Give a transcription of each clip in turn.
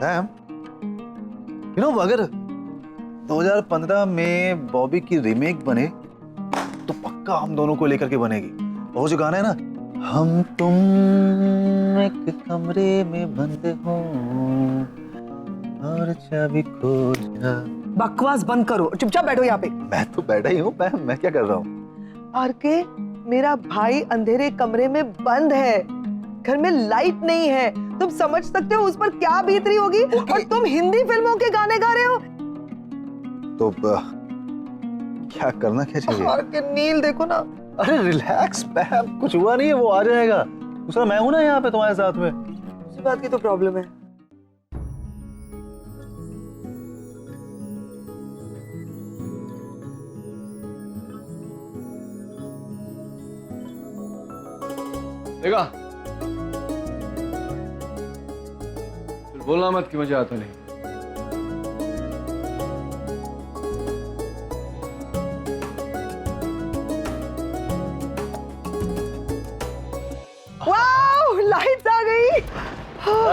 Sam, you know अगर 2015 में बॉबी की रीमेक बने तो पक्का हम दोनों को लेकर के बनेगी। वो जो गाना है ना, हम तुम एक कमरे में बंद हो और चाबी खो जा। बकवास बंद करो, चुपचाप बैठो यहाँ पे। मैं तो बैठा ही हूँ, मैं क्या कर रहा हूँ? आरके, मेरा भाई अंधेरे कमरे में बंद है, घर में लाइट नहीं है। तुम समझ सकते हो उस पर क्या बीत रही होगी। और तुम हिंदी फिल्मों के गाने गा रहे हो। तो क्या करना क्या चाहिए? आरके, नील देखो ना। अरे रिलैक्स पैम, कुछ हुआ नहीं है, वो आ जाएगा। दूसरा मैं हूं ना यहाँ पे तुम्हारे साथ में। उसी बात की तो प्रॉब्लम है। देखा, फिर बोलना मत कि मुझे आता नहीं। वाओ, लाइट्स आ गई।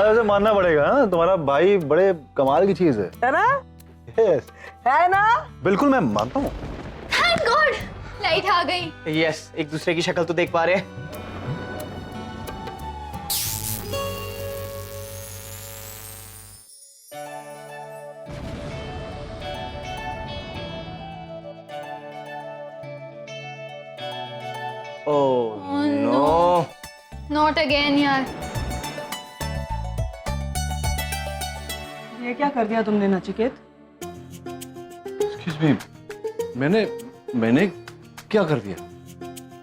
ऐसे मानना पड़ेगा, हाँ? तुम्हारा भाई बड़े कमाल की चीज है ना? yes. है ना? बिल्कुल मैं मानता हूँ। थैंक गॉड, लाइट आ गई। यस, एक दूसरे की शक्ल तो देख पा रहे हैं। ओह नो, नॉट अगेन यार। ये क्या कर दिया तुमने नचिकेत? एक्सक्यूज मी, मैंने क्या कर दिया?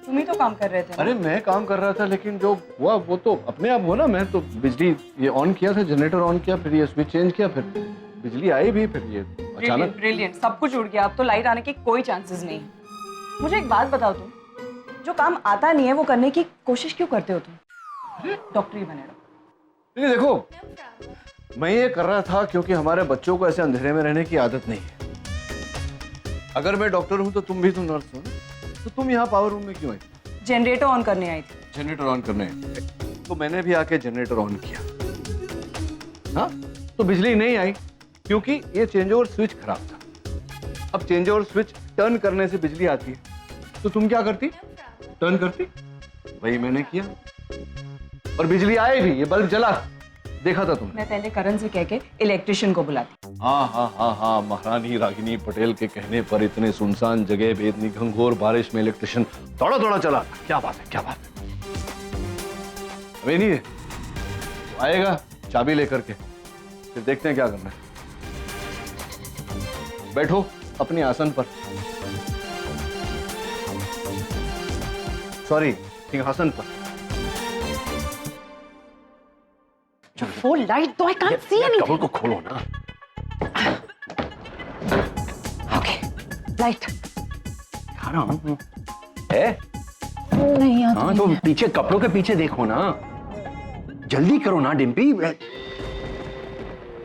तुम ही तो काम कर रहे थे। अरे मैं काम कर रहा था, लेकिन जो हुआ वो तो अपने आप हुआ ना। मैं तो बिजली ये ऑन किया था, जनरेटर ऑन किया, फिर ये स्विच चेंज किया, फिर बिजली आई भी, फिर ये अचानक। ब्रिलियंट, सब कुछ उड़ गया। अब तो लाइट आने की कोई चांसेस नहीं है। मुझे एक बात बताओ, तुम जो काम आता नहीं है वो करने की कोशिश क्यों करते हो? तुम डॉक्टर ही बने रहो। नहीं देखो, मैं ये कर रहा था क्योंकि हमारे बच्चों को ऐसे अंधेरे में रहने की आदत नहीं है। अगर मैं डॉक्टर हूं तो तुम भी तो नर्स हो, तो तुम यहाँ पावर रूम में क्यों आई? जनरेटर ऑन करने आई थी। जनरेटर ऑन करने, तो मैंने भी आके जनरेटर ऑन किया। हाँ, तो बिजली नहीं आई क्योंकि ये चेंज ओवर स्विच खराब था। अब चेंज ओवर स्विच टर्न करने से बिजली आती है, तो तुम क्या करती? टर्न करती। वही मैंने किया और बिजली आई भी, ये बल्ब जला, देखा था तुमने। मैं पहले करण से कह के इलेक्ट्रिशियन को बुलाती। हाँ, महारानी रागिनी पटेल के कहने पर इतने सुनसान जगह बेदनी घंघोर बारिश में इलेक्ट्रिशियन दौड़ा चला। क्या बात है, क्या बात है। अबे नहीं है, तो आएगा चाबी लेकर के, फिर देखते हैं क्या करना है। बैठो अपने आसन पर, सॉरी सिंहासन पर। वो लाइट तो आई कांट सी एनीथिंग। कबूल को खोलो ना। ओके, लाइट है? नहीं आता। हाँ तो पीछे कपड़ों के पीछे देखो ना, जल्दी करो ना डिम्पी।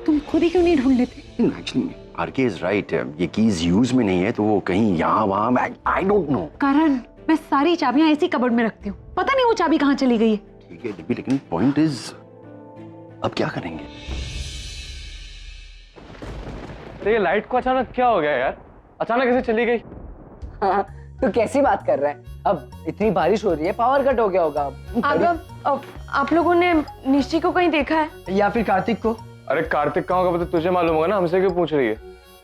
तुम खुद ही क्यों नहीं ढूंढ लेते? एक्चुअली आरके इज राइट, ये कीज यूज में नहीं है तो वो कहीं यहाँ वहाँ, आई डोंट नो। करण, मैं सारी चाबियां ऐसी कबर्ड में रखती हूँ, पता नहीं वो चाबी कहाँ चली गई है। ठीक है डिम्पी, लेकिन पॉइंट इज अब क्या करेंगे? तो ये लाइट को अचानक क्या हो गया यार? अचानक कैसे चली गई? हाँ, तो कैसी बात कर रहा है? अब इतनी बारिश हो रही है, पावर कट हो गया होगा। अब आप लोगों ने निश्ची को कहीं देखा है? या फिर कार्तिक को? अरे कार्तिक कहाँ होगा पता तुझे मालूम होगा ना, हमसे क्यों पूछ रही है?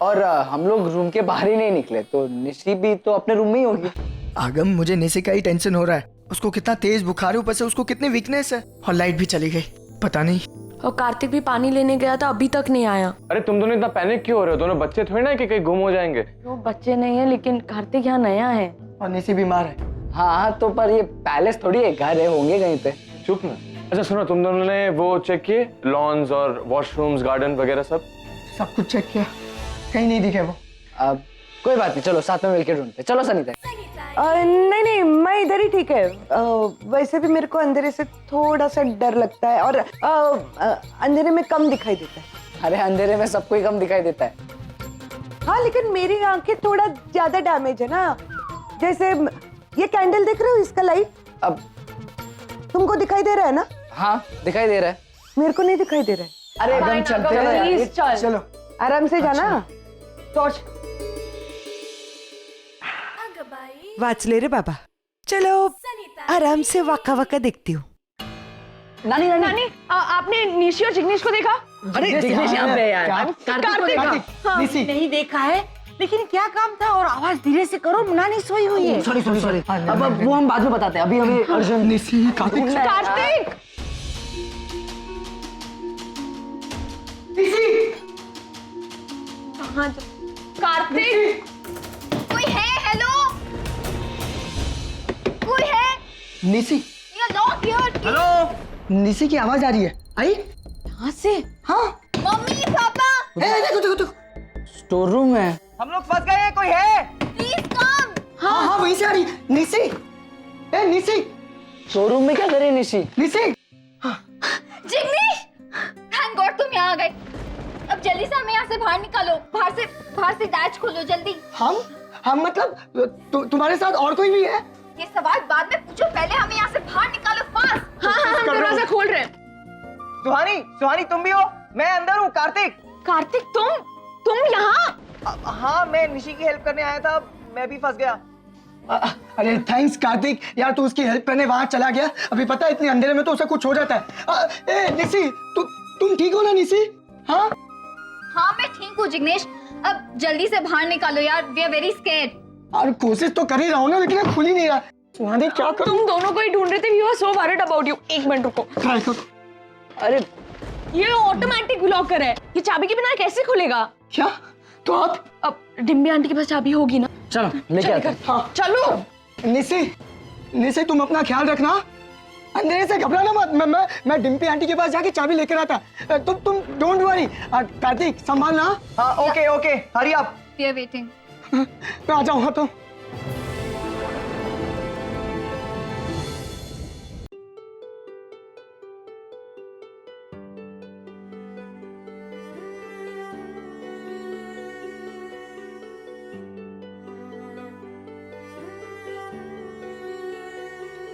और हम लोग रूम के बाहर ही नहीं निकले, तो निशी भी तो अपने रूम में ही होगी। आगम, मुझे निशी का ही टेंशन हो रहा है। उसको कितना तेज बुखार है, ऊपर से उसको कितनी वीकनेस है, और लाइट भी चली गई, पता नहीं। और कार्तिक भी पानी लेने गया था, अभी तक नहीं आया। अरे तुम दोनों इतना पैनिक क्यों हो रहे हो? दोनों बच्चे थोड़ी ना कि कहीं गुम हो जाएंगे। वो बच्चे नहीं है, लेकिन कार्तिक यहाँ नया है और निशी बीमार है। हाँ तो पर ये पैलेस थोड़ी है, घर है, होंगे कहीं पे। चुप ना। अच्छा सुनो, तुम दोनों ने वो चेक किए लॉन्स और वॉशरूम्स, गार्डन वगैरह सब? सब कुछ चेक किया, कहीं नहीं दिखे वो। अब कोई बात नहीं, चलो साथ में मिलकर ढूंढते। चलो सनीता। नहीं, मैं इधर ही ठीक है। वैसे भी मेरे को अंधेरे से थोड़ा सा डर लगता है, और अंधेरे में कम दिखाई देता है। अरे अंधेरे में सबको ही कम दिखाई देता है। हाँ, लेकिन मेरी आंखें थोड़ा ज्यादा डैमेज है ना। जैसे ये कैंडल देख रहे हो, इसका लाइट अब तुमको दिखाई दे रहा है ना? हाँ दिखाई दे रहा है। मेरे को नहीं दिखाई दे रहा है। अरे एकदम चलते हैं यार, प्लीज चल। चलो आराम से जाना। टॉर्च। वाच ले रे बाबा, चलो आराम से वाका वाका देखती हूँ। नानी नानी नानी आपने निशी और जिग्नेश को देखा? अरे जिग्नेश यहाँ पे यार। कार्तिक नहीं देखा है, लेकिन क्या काम था? और आवाज धीरे से करो, नानी सोई हुई है। सॉरी सॉरी सॉरी, अब वो हम बाद में बताते हैं, अभी हमें अर्जुन निशी कार्तिक कार्तिक कहाँ कार्तिक कोई है? हेलो, कोई है? Nishi, You're not here. Hello, Nishi की आवाज आ रही है। आई? कहाँ से? हाँ, मम्मी पापा, देखो देखो देखो, स्टोर रूम में। हम लोग फंस गए हैं, कोई है? Please come. हाँ हाँ वहीं से आ रही है। निशी, ए निशी, शोरूम में क्या करे निशी? निशी, जिग्नेश, थैंक गॉड तुम यहाँ आ गए। अब जल्दी से हमें यहाँ से बाहर निकालो, बाहर से डैच खोलो जल्दी। हम मतलब तुम्हारे साथ और कोई भी है? ये सवाल बाद में पूछो, पहले हमें यहाँ से बाहर निकालो फास्ट। हाँ हम दरवाजा खोल रहे हैं। सुहानी तुम भी हो? मैं अंदर हूँ। कार्तिक। कार्तिक तुम यहाँ? हाँ, मैं निशी की हेल्प करने आया था, मैं भी फंस गया। अरे थैंक्स कार्तिक, यार तू उसकी हेल्प करने वहां चला गया। अभी पता है इतने अंधेरे में तो उसे कुछ हो जाता है। ए निशी, तुम ठीक हो ना निशी? हाँ हाँ मैं ठीक हूँ जिग्नेश, अब जल्दी से बाहर निकालो यार, वी आर वेरी स्कैर्ड। और कोशिश तो कर ही रहा हूँ ना, लेकिन खुल ही नहीं रहा। सुहानी क्या करूं? तुम दोनों को ही ढूंढ रहे थे, we were so worried about you. एक मिनट रुको। ट्राई करो। अरे ये ऑटोमेटिक लॉकर है, ये चाबी के बिना कैसे खुलेगा? क्या? तो आप? अब डिम्बी आंटी के पास चाबी होगी ना? चलो लेके आते हैं। हाँ चलो। निशी तुम अपना ख्याल रखना, अंधेरे से घबराना मत। मैं डिम्पी आंटी के पास जाके चाबी लेकर आता। तुम डोंट वरी। कार्तिक संभालना। हाँ okay, hurry up. We are waiting. मैं आ जाऊंगा तो।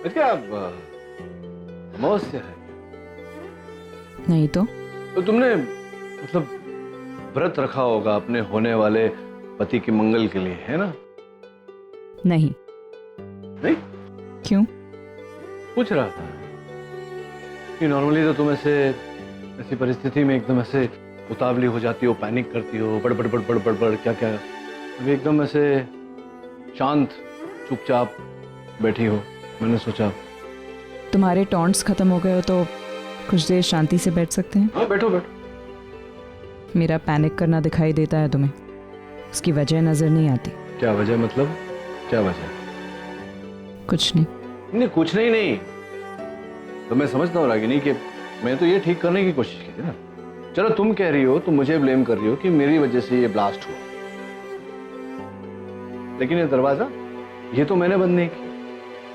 क्या समस्या है? नहीं तो तुमने मतलब व्रत रखा होगा अपने होने वाले पति के मंगल के लिए, है ना? नहीं। नहीं? क्यों? पूछ रहा था कि नॉर्मली तो तुम ऐसी परिस्थिति में एकदम ऐसे उतावली हो जाती हो, पैनिक करती हो, बड़ क्या क्या, अभी एकदम ऐसे शांत चुपचाप बैठी हो। मैंने सोचा तुम्हारे टॉन्ट्स खत्म हो गए हो तो कुछ देर शांति से बैठ सकते हैं। हाँ बैठो बैठो। मेरा पैनिक करना दिखाई देता है तुम्हें, उसकी वजह नजर नहीं आती। क्या वजह? मतलब क्या वजह? कुछ नहीं। नहीं कुछ नहीं। तो मैं समझता हूँ रागिनी कि मैं तो ये ठीक करने की कोशिश की थी ना। चलो तुम कह रही हो, तुम मुझे ब्लेम कर रही हो कि मेरी वजह से ये ब्लास्ट हुआ, लेकिन ये दरवाजा ये तो मैंने बंद नहीं किया,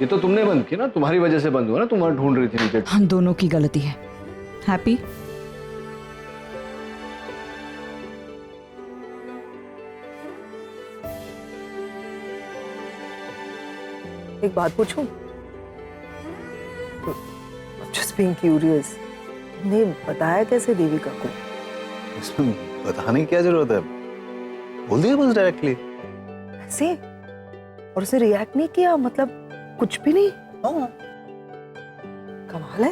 ये तो तुमने बंद किया ना, तुम्हारी वजह से बंद हुआ ना, तुम वहां ढूंढ रही थी नीचे। हम दोनों की गलती है। हैप्पी? एक बात पूछूं? Just being curious, तुमने बताया कैसे देविका को? इसमें बताने की क्या जरूरत है, बोल दिया बस डायरेक्टली। ऐसे? और उसे रिएक्ट नहीं किया, मतलब कुछ भी नहीं? हाँ। कमाल है।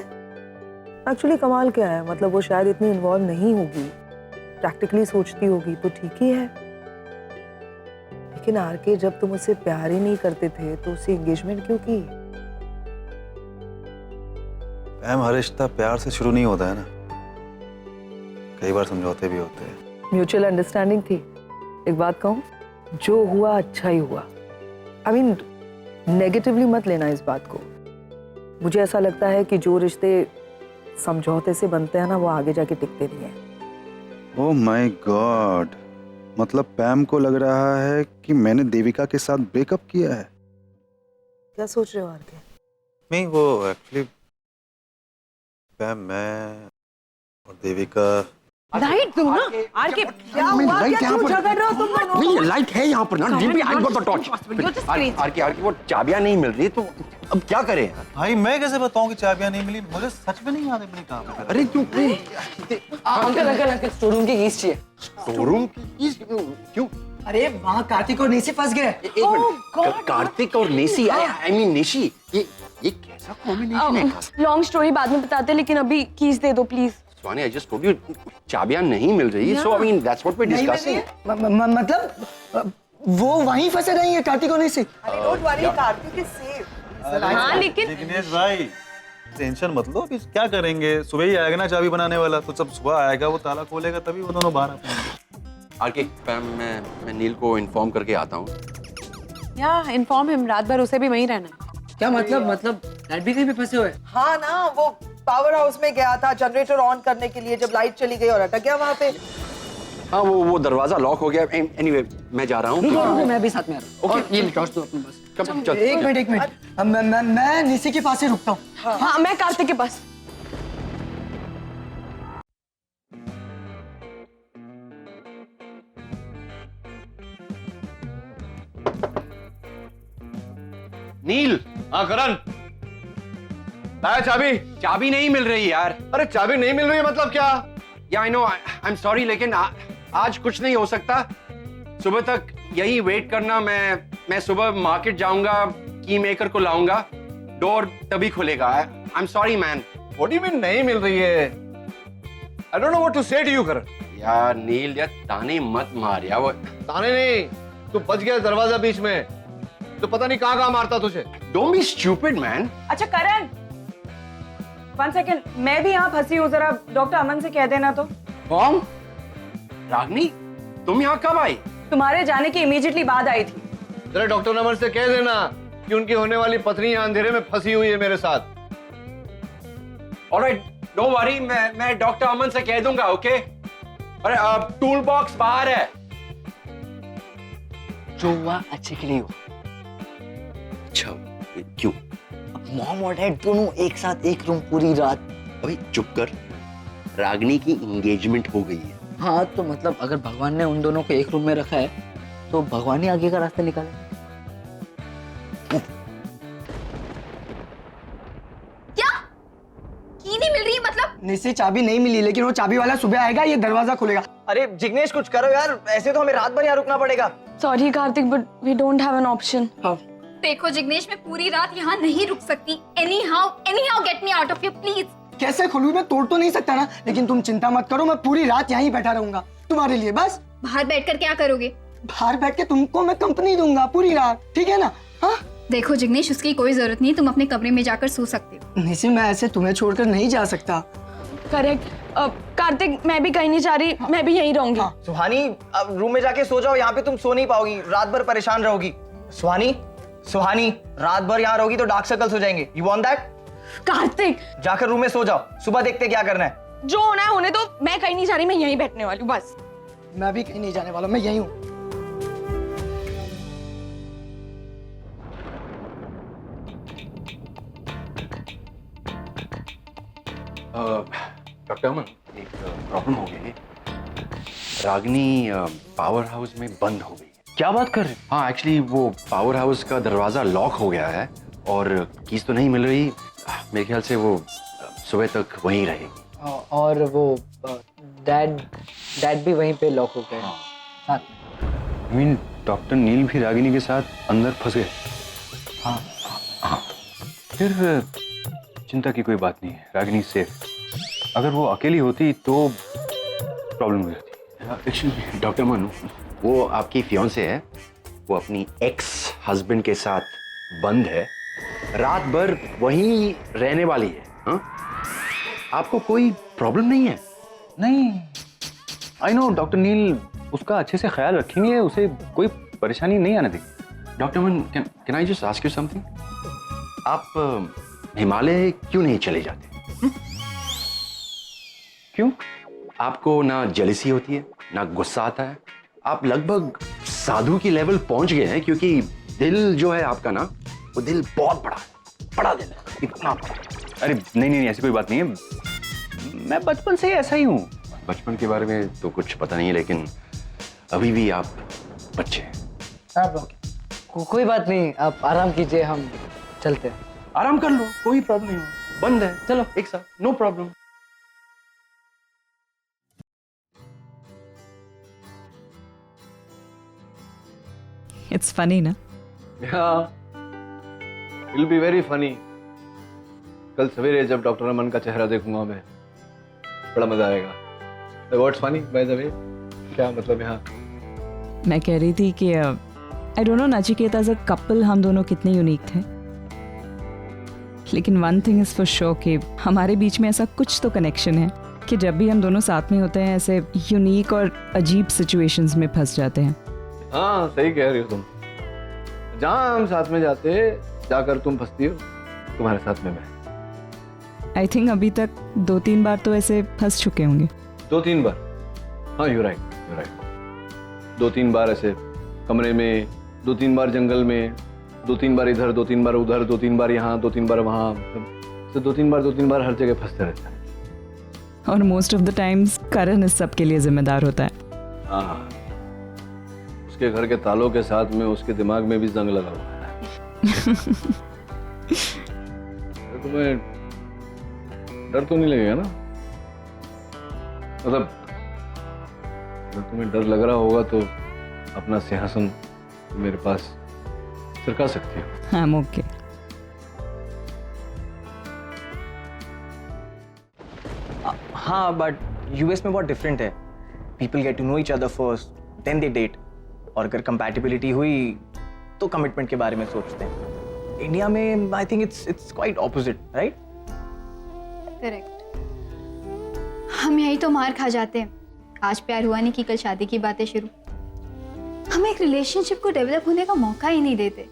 एक्चुअली कमाल क्या है, मतलब वो शायद इतनी इन्वॉल्व नहीं होगी, प्रैक्टिकली सोचती होगी तो ठीक ही है। लेकिन आरके, जब तुम उससे प्यार ही नहीं करते थे तो उससे एंगेजमेंट क्यों की? हर रिश्ता प्यार से शुरू नहीं होता है ना, कई बार समझौते भी होते हैं। म्यूचुअल अंडरस्टैंडिंग थी। एक बात कहूं, जो हुआ अच्छा ही हुआ। आई मीन नेगेटिवली मत लेना इस बात को। मुझे ऐसा लगता है कि जो रिश्ते समझौते से बनते हैं ना, वो आगे जाके टिकते नहीं है। ओह माय गॉड, मतलब पैम को लग रहा है कि मैंने देविका के साथ ब्रेकअप किया है। क्या सोच रहे हो आरके? नहीं, वो एक्चुअली पैम, मैं और देविका। लाइट दो ना। आरके क्या हुआ? क्या क्यों झगड़ रहे हो तुम दोनों? नहीं लाइट है यहाँ पर ना, Dimpy I got the torch. You're just crazy. आरके वो चाबियां नहीं मिल रही, तो अब क्या करें? भाई मैं कैसे बताऊं कि चाबियां नहीं मिली, मुझे सच में नहीं याद है मैंने कहा। अरे क्यों? Uncle uncle uncle store room की कीज चाहिए। शोरूम क्यों? अरे वहाँ कार्तिक और निशी फंस गए। एक मिनट, कार्तिक और नेसी, आई मीन निशी, ये कैसा कॉम्बिनेशन है? लॉन्ग स्टोरी बाद में बताते, लेकिन अभी कीज दे दो please. Swani, I just told you चाबियां नहीं मिल रही, so I mean that's what we discussing. मतलब वो वहीं फंसे रहेंगे कार्तिक और Nishi. Don't worry, Kartik is safe. हाँ लेकिन जिग्नेश भाई टेंशन मत लो, अभी क्या करेंगे, सुबह ही आएगा ना चाबी बनाने वाला, तो जब सुबह आएगा वो ताला खोलेगा तभी वो दोनों बाहर आ पाएंगे। आके मैं नील को इन्फॉर्म करके आता हूँ। या इन्फॉर्म हिम, रात भर उसे भी वहीं रहना। क्या मतलब डैड भी कहीं पे फंसे हुए? हाँ ना, वो पावर हाउस में गया था जनरेटर ऑन करने के लिए, जब लाइट चली गई और अटक गया वहाँ पे। हाँ, वो दरवाजा लॉक हो गया। एनीवे मैं जा रहा हूँ। मैं भी साथ में आ रहा हूँ। ओके, ये टॉर्च दो अपने पास। कब चल? एक मिनट मैं निशी के पास ही रुकता हूँ। हाँ मैं कार्तिक के पास। नील, हाँ करण, लाया चाबी? चाबी नहीं मिल रही यार। अरे चाबी नहीं मिल रही है मतलब क्या? या I know, I am sorry, लेकिन आज कुछ नहीं हो सकता। सुबह तक यही वेट करना। मैं सुबह मार्केट जाऊंगा, की मेकर को लाऊंगा, डोर तभी खुलेगा। I am sorry man. What do you mean नहीं मिल रही है? I don't know what to say to you, करण। यार नील, यार ताने मत मार यार। वो ताने नहीं, तू बच गया दरवाजा बीच में, तो पता नहीं कहाँ मारता तुझे। Don't be stupid man. अच्छा करण, 1 सेकेंड, मैं भी यहाँ फंसी हूँ, जरा डॉक्टर अमन से कह देना तो। कौन? रागनी, तुम यहाँ कब आई? तुम्हारे जाने के इमीडिएटली बाद आई थी। जरा डॉक्टर अमन से कह देना कि उनकी होने वाली पत्नी यहाँ अंधेरे में फंसी हुई है मेरे साथ। ऑलराइट, डोंट वरी, मैं डॉक्टर अमन से कह दूंगा, ओके? अरे टूल बॉक्स बाहर है। जो हुआ अच्छे के लिए हुआ। अच्छा, क्यों? मॉम और डैड दोनों एक साथ एक रूम पूरी रात। अभी चुप कर। रागनी की एंगेजमेंट हो गई है। हाँ तो मतलब अगर भगवान ने उन दोनों को एक रूम में रखा है तो भगवान ही आगे का रास्ता निकाले। क्या? की नहीं मिल रही मतलब? निशी चाबी नहीं मिली, लेकिन वो चाबी वाला सुबह आएगा, ये दरवाजा खुलेगा। अरे जिग्नेश कुछ करो यार, ऐसे तो हमें रात भर यहाँ रुकना पड़ेगा। Sorry Kartik, but we don't have an option. देखो जिग्नेश, मैं पूरी रात यहाँ नहीं रुक सकती। anyhow get me out of here please। कैसे खुलूं? मैं तोड़ तो नहीं सकता ना, लेकिन तुम चिंता मत करो, मैं पूरी रात यहीं बैठा रहूंगा तुम्हारे लिए। बस बाहर बैठकर क्या करोगे? बाहर बैठ के तुमको मैं कंपनी दूंगा पूरी रात, ठीक है ना? हाँ देखो जिग्नेश, उसकी कोई जरूरत नहीं, तुम अपने कमरे में जाकर सो सकते हो। निशी, मैं ऐसे तुम्हें छोड़कर नहीं जा सकता। करेक्ट। कार्तिक, मैं भी कहीं नहीं जा रही, मैं भी यहीं रहूंगी। सुहानी, अब रूम में जाके सो जाओ, यहाँ पे तुम सो नहीं पाओगी, रात भर परेशान रहोगी। सुहानी, रात भर यहाँ रहोगी तो डार्क सर्कल्स हो जाएंगे। You want that? कार्तिक, जाकर रूम में सो जाओ, सुबह देखते क्या करना है। जो होना है होने दो, मैं कहीं नहीं जा रही, मैं यहीं बैठने वाली हूँ बस। मैं भी कहीं नहीं जाने वाला, मैं यहीं हूँ। डॉक्टर अमन, एक प्रॉब्लम हो गई है। रागनी पावर हाउस में बंद हो गई है। क्या बात कर रहे हैं? हाँ, एक्चुअली वो पावर हाउस का दरवाजा लॉक हो गया है और कीज तो नहीं मिल रही। मेरे ख्याल से वो सुबह तक वहीं रहेगी। और वो डैड भी वहीं पे लॉक हो गए साथ में। I mean, डॉक्टर नील भी रागिनी के साथ अंदर फंस गए। हाँ, फिर चिंता की कोई बात नहीं है, रागिनी सेफ। अगर वो अकेली होती तो प्रॉब्लम हो जाती। एक्चुअली डॉक्टर अमन, वो आपकी फियांसे है, वो अपनी एक्स हस्बैंड के साथ बंद है, रात भर वहीं रहने वाली है। हाँ? आपको कोई प्रॉब्लम नहीं है? नहीं, आई नो, डॉक्टर नील उसका अच्छे से ख्याल रखेंगे, उसे कोई परेशानी नहीं आने देंगे। Doctor Aman, can I just ask you something? आप हिमालय क्यों नहीं चले जाते? क्यों? आपको ना जेलसी होती है, ना गुस्सा आता है। आप लगभग साधु की लेवल पहुंच गए हैं, क्योंकि दिल जो है आपका ना, वो दिल बहुत बड़ा है, बड़ा दिल है, इतना बड़ा। अरे नहीं, ऐसी कोई बात नहीं है, मैं बचपन से ही ऐसा ही हूँ। बचपन के बारे में तो कुछ पता नहीं है, लेकिन अभी भी आप बच्चे हैं। कोई बात नहीं, आप आराम कीजिए, हम चलते हैं। आराम कर लो, कोई प्रॉब्लम नहीं हो, बंद है, चलो एक साथ, नो प्रॉब्लम। इट्स फनी ना? Will be very funny. कल सवेरे जब डॉक्टर अमन का चेहरा देखूंगा मैं, बड़ा मजा आएगा। What's funny by the way? क्या मतलब यहाँ? मैं कह रही थी कि I don't know Nachiketa as a couple हम दोनों कितने यूनिक थे, लेकिन one thing is for sure कि हमारे बीच में ऐसा कुछ तो कनेक्शन है कि जब भी हम दोनों साथ में होते हैं ऐसे यूनिक और अजीब सिचुएशंस में फंस जाते हैं। हाँ सही कह रही हो तुम। जहाँ हम साथ में जाते जाकर तुम फंसती हो, तुम्हारे साथ में मैं। आई थिंक अभी तक 2-3 बार तो ऐसे फंस चुके होंगे। 2-3 बार? हाँ यू राइट। 2-3 बार ऐसे कमरे में, 2-3 बार जंगल में, 2-3 बार इधर, 2-3 बार उधर, 2-3 बार यहाँ, 2-3 बार वहाँ, तो 2-3 बार हर जगह फंसते रहते हैं। और मोस्ट ऑफ द टाइम्स करण इस सब के लिए जिम्मेदार होता है। हाँ, उसके घर के तालों के साथ में उसके दिमाग में भी जंग लगा हुआ है। तुम्हें डर तो नहीं लगेगा ना? मतलब अगर तुम्हें डर लग रहा होगा तो अपना सिंहासन मेरे पास सरका सकती हो। हाँ ओके। हाँ बट यूएस में बहुत डिफरेंट है। People get to know each other first, then they date, और अगर कंपैटिबिलिटी हुई तो कमिटमेंट के बारे में सोचते हैं। इंडिया में I think it's quite opposite, right? Correct. हम यही तो मार खा जाते हैं। आज प्यार हुआ नहीं कि कल शादी की बातें शुरू। हम एक रिलेशनशिप को डेवलप होने का मौका ही नहीं देते।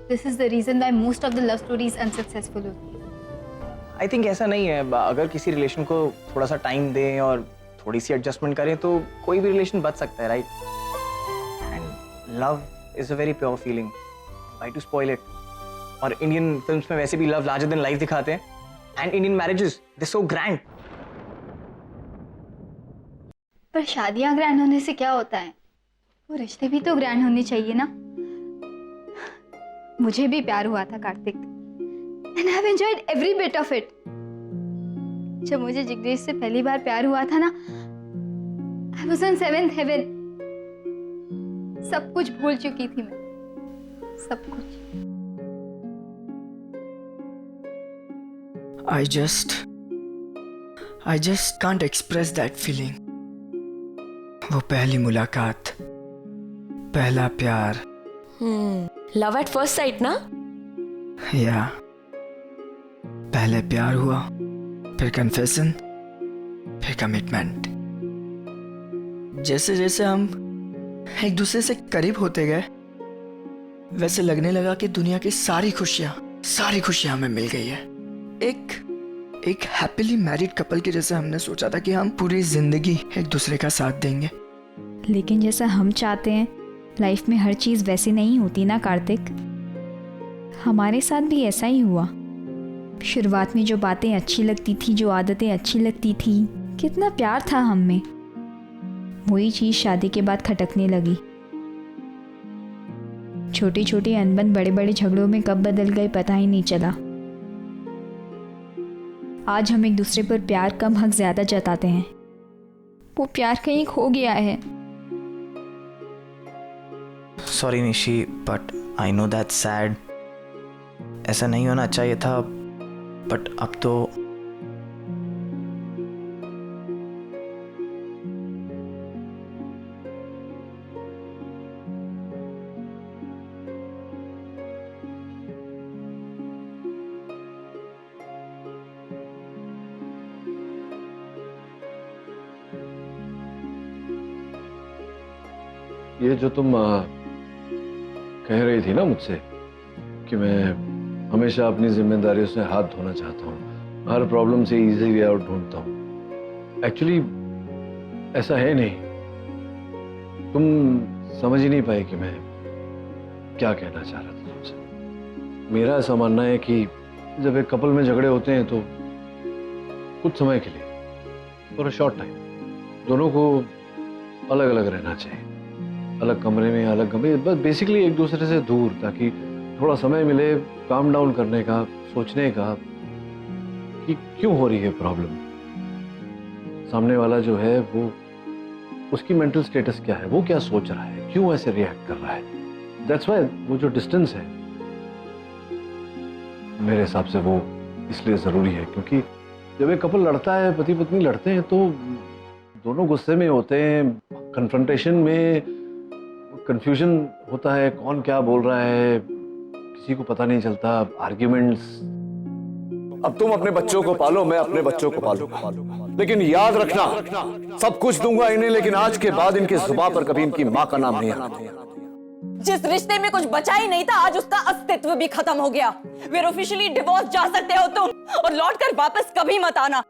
This is the reason why most of the love stories unsuccessful होती है। आई थिंक ऐसा नहीं है। अगर किसी रिलेशन को थोड़ा सा टाइम दें और थोड़ी सी एडजस्टमेंट करें तो कोई भी रिलेशन बच सकता है, right? And love is a very pure feeling, why to spoil it? और इंडियन फिल्म्स में वैसे भी लव लार्जर देन लाइफ दिखाते हैं, and Indian marriages they so grand. पर शादियां ग्रैंड होने से क्या होता है? वो रिश्ते भी तो ग्रैंड होने चाहिए ना। मुझे भी प्यार हुआ था Kartik, and I have enjoyed every bit of it. जब मुझे जिग्नेश से पहली बार प्यार हुआ था ना, I was on 7th haven. सब कुछ भूल चुकी थी मैं, सब कुछ। I just can't express that feeling. वो पहली मुलाकात, पहला प्यार। लव एट फर्स्ट साइट ना? या पहले प्यार हुआ, फिर कन्फेशन, फिर कमिटमेंट। जैसे जैसे हम एक दूसरे से करीब होते गए, वैसे लगने लगा कि दुनिया की सारी खुशियां हमें मिल गई है। एक हैप्पीली मैरिड कपल के जैसे हमने सोचा था कि हम पूरी जिंदगी एक दूसरे का साथ देंगे। लेकिन जैसा हम चाहते हैं लाइफ में हर चीज वैसे नहीं होती ना कार्तिक। हमारे साथ भी ऐसा ही हुआ। शुरुआत में जो बातें अच्छी लगती थी, जो आदतें अच्छी लगती थी, कितना प्यार था हम में, वही चीज शादी के बाद खटकने लगी। छोटी छोटी अनबन बड़े बड़े झगड़ों में कब बदल गए पता ही नहीं चला। आज हम एक दूसरे पर प्यार कम हक ज्यादा जताते हैं। वो प्यार कहीं खो गया है। Sorry Nishi, but I know that's sad. ऐसा नहीं होना चाहिए था, बट अब तो ये जो तुम कह रही थी ना मुझसे कि मैं हमेशा अपनी जिम्मेदारियों से हाथ धोना चाहता हूँ, हर प्रॉब्लम से इजी वे आउट ढूंढता हूँ। एक्चुअली ऐसा है नहीं। तुम समझ ही नहीं पाए कि मैं क्या कहना चाह रहा था तुमसे। मेरा ऐसा मानना है कि जब एक कपल में झगड़े होते हैं तो कुछ समय के लिए, फॉर अ शॉर्ट टाइम, दोनों को अलग अलग रहना चाहिए। अलग कमरे में, अलग कमरे, बस बेसिकली एक दूसरे से दूर, ताकि थोड़ा समय मिले काम डाउन करने का, सोचने का कि क्यों हो रही है प्रॉब्लम, सामने वाला जो है वो, उसकी मेंटल स्टेटस क्या है, वो क्या सोच रहा है, क्यों ऐसे रिएक्ट कर रहा है। दैट्स व्हाई वो जो डिस्टेंस है मेरे हिसाब से वो इसलिए जरूरी है, क्योंकि जब एक कपल लड़ता है, पति पत्नी लड़ते हैं, तो दोनों गुस्से में होते हैं, कन्फ्रंटेशन में कंफ्यूजन होता है, कौन क्या बोल रहा है किसी को पता नहीं चलता, आर्ग्यूमेंट्स। अब तुम अपने बच्चों को पालो, मैं अपने बच्चों को पालूंगा, लेकिन याद रखना सब कुछ दूंगा इन्हें, लेकिन आज के बाद इनकी जुबान पर कभी इनकी माँ का नाम नहीं आना। जिस रिश्ते में कुछ बचा ही नहीं था, आज उसका अस्तित्व भी खत्म हो गया। We're officially divorced, जा सकते हो तुम, और लौट कर वापस कभी मत आना।